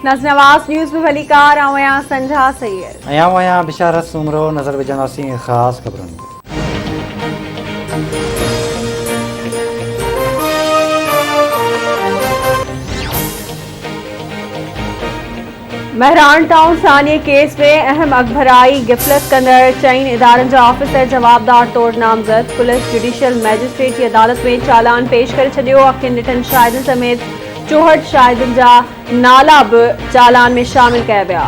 नाज़रीन आवाज़ न्यूज़ में वलीकार आया संझा सैयद आया बिशारत सुमरो नज़र विझंदासीं ख़ासि ख़बरुनि। महरान टाउन सानिया केस में अहम अखबराई गिफ़लत कंदड़ चईन इदारनि जा ऑफिसर जवाबदार तौर नामज़द। पुलिस जुडिशियल मैजिस्ट्रेट की अदालत में चालान पेश करे छॾियो। अखियुनि ॾिठनि शाहिदनि समेत 64 शाहिदनि जा नाला बि चालान में शामिल कया विया।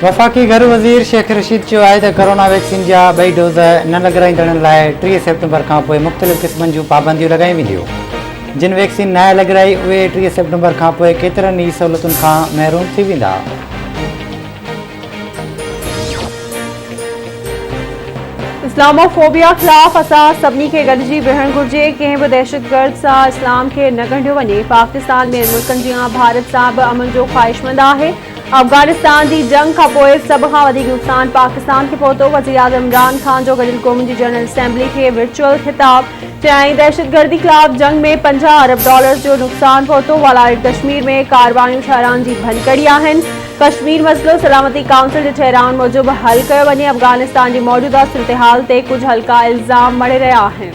वफ़ाक़ी घर वज़ीर शेख रशीद चयो आहे त कोरोना वैक्सीन जा 2 डोज़ न लॻाराईंदड़नि लाइ 30 सेप्टेम्बर खां पोइ मुख़्तलिफ़ क़िस्मनि जूं पाबंदियूं लॻायूं वेंदियूं। जिन वैक्सीन न लॻाराई उहे 30 सेप्टेम्बर खां पोइ केतिरनि ई सहूलियतुनि खां महरूम थी वेंदा। इस्लामोफोबिया ख़िलाफ़ असां सभिनी खे गॾिजी विहणु घुरिजे। कंहिं बि दहशतगर्द सां इस्लाम खे न ॻंढियो वञे। पाकिस्तान ॿियनि मुल्कनि जीअं भारत सां बि अमन जो ख़्वाहिशमंद आहे। अफगानिस्तान जी जंग खां पोइ सभ खां वधीक नुक़सान पाकिस्तान खे पहुतो। वज़ीर आज़म इमरान ख़ान जो गॾियल क़ौमुनि जी जनरल असेंबली खे वर्चुअल ख़िताब। चयाईं दहशतगर्दी ख़िलाफ़ जंग में $50 अरब जो नुक़सान पहुतो। वालाइट कश्मीर में कारवायूं ठहिराइण जी भनकड़ी आहिनि। कश्मीर मसइलो सलामती काउंसिल जे ठहिराउनि मूजिबि हल कयो वञे। अफगानिस्तान जी मौजूदा सूरतहाल ते कुझु हल्का इल्ज़ाम मढ़े रहिया आहिनि।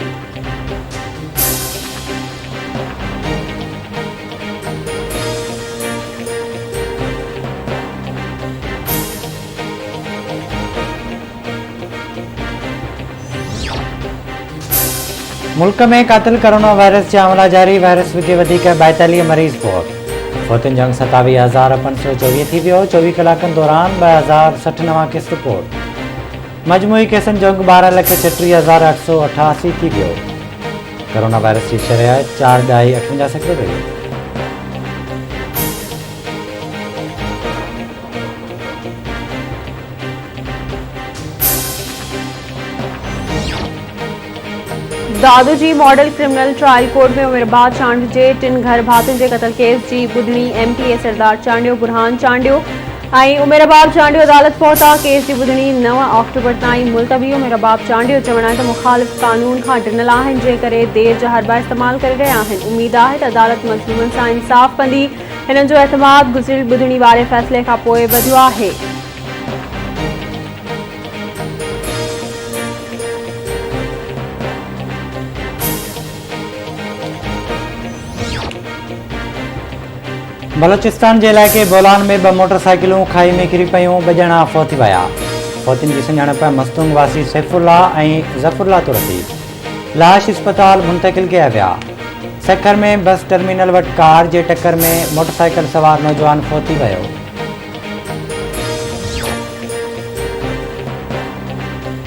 मुल्क में क़ातिल कोरोना वायरस जा मामला जारी। वायरस के 42 मरीज़ फौतुनि जंग 27,524 थी वियो। 24 कलाकनि दौरान 2060 नवां केस रिपोर्ट। मजमूई केसनि जंग 12,36,888 थी वियो। कोरोना वायरस जी शरह 4.58 रही। दादूजी मॉडल क्रिमिनल ट्रायल कोर्ट में उमिरबाद चांडियो जे 3 घर भातियुनि जे क़त्ल केस जी ॿुधणी MPA सरदार चांडियो बुरहान चांडियो ऐं उमिरबाब चांडियो अदालत पहुता। केस जी ॿुधणी 9 अक्टूबर ताईं मुलतवी। उमिरबाब चांडियो चवण आहे त मुख़ालिफ़ कानून खां ॾिनल आहिनि, जंहिं करे देर जा हरबा इस्तेमाल करे रहिया आहिनि। उमीद आहे त अदालत मज़लूमनि सां इंसाफ़ कंदी। हिननि जो एतमाद गुज़िरियल ॿुधणी वारे फ़ैसिले खां पोइ वधियो आहे। बलोचिस्तान के इलाइक़े बोलान में 2 मोटरसाइकिलूं खाई में किरी पयूं। 2 ॼणा फौत थी विया। फौतियुनि जी सुञाणप मस्तूंग वासी सैफुल्ला ऐं ज़फरुल्ला तौर थी। लाश अस्पताल मुंतकिल कया विया। सखर में बस टर्मिनल वटि कार जे टक्कर में मोटरसाइकिल सवार नौजवान फौत थी वियो।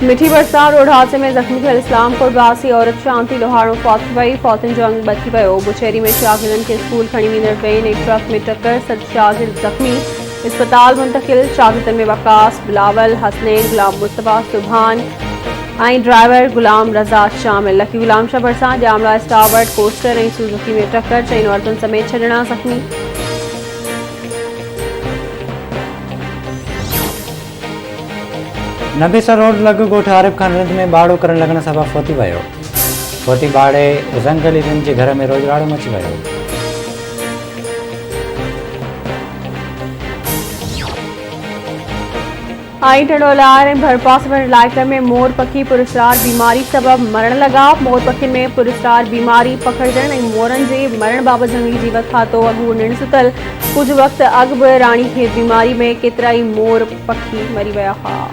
मिठी बरसात रोड हादसे में ज़ख्मी थियल इस्लामपुर वासी औरत शांति लोहारो फौत थी वई। फौतुनि जो अंग बची वियो। बुछेरी में शागिर्दनि खे स्कूल खणी वेंदड़ ट्रेन ऐं ट्रक में टक्कर, 7 शागिर्द ज़ख्मी, अस्पताल मुंतकिल। शागिर्दनि में वकास, बिलावल, हसनैन, गुलाम मुस्तफ़ा, सुभान ऐं ड्राइवर गुलाम रज़ा शामिल। लकी गुलाम शाह भरसां जामला स्टावर्ट कोस्टर ऐं सुजुकी में टक्कर, 4 औरतुनि समेत 6 ॼणा ज़ख्मी। नबीसर रोड लॻ ॻोठ आरिफ खान रिंद में बाड़ो करण लॻण सबबि फौती वियो। फौती बाड़े ज़ंगली रिंद जे घर में रोजराड़ो मची वियो। आई टडोलार ऐं भरपासवर इलाइक़े में मोर पखी पुरस्कार बीमारी सबबि मरण लॻा। मोर पखियुनि में पुरस्कार बीमारी पखड़जण ऐं मोरनि जे मरण बाबति जंगली जीवत खातो अॻु निण सुतल। कुझु वक़्तु अॻु बि राणी खेत बीमारी में केतिरा ई मोर पखी मरी विया हुआ।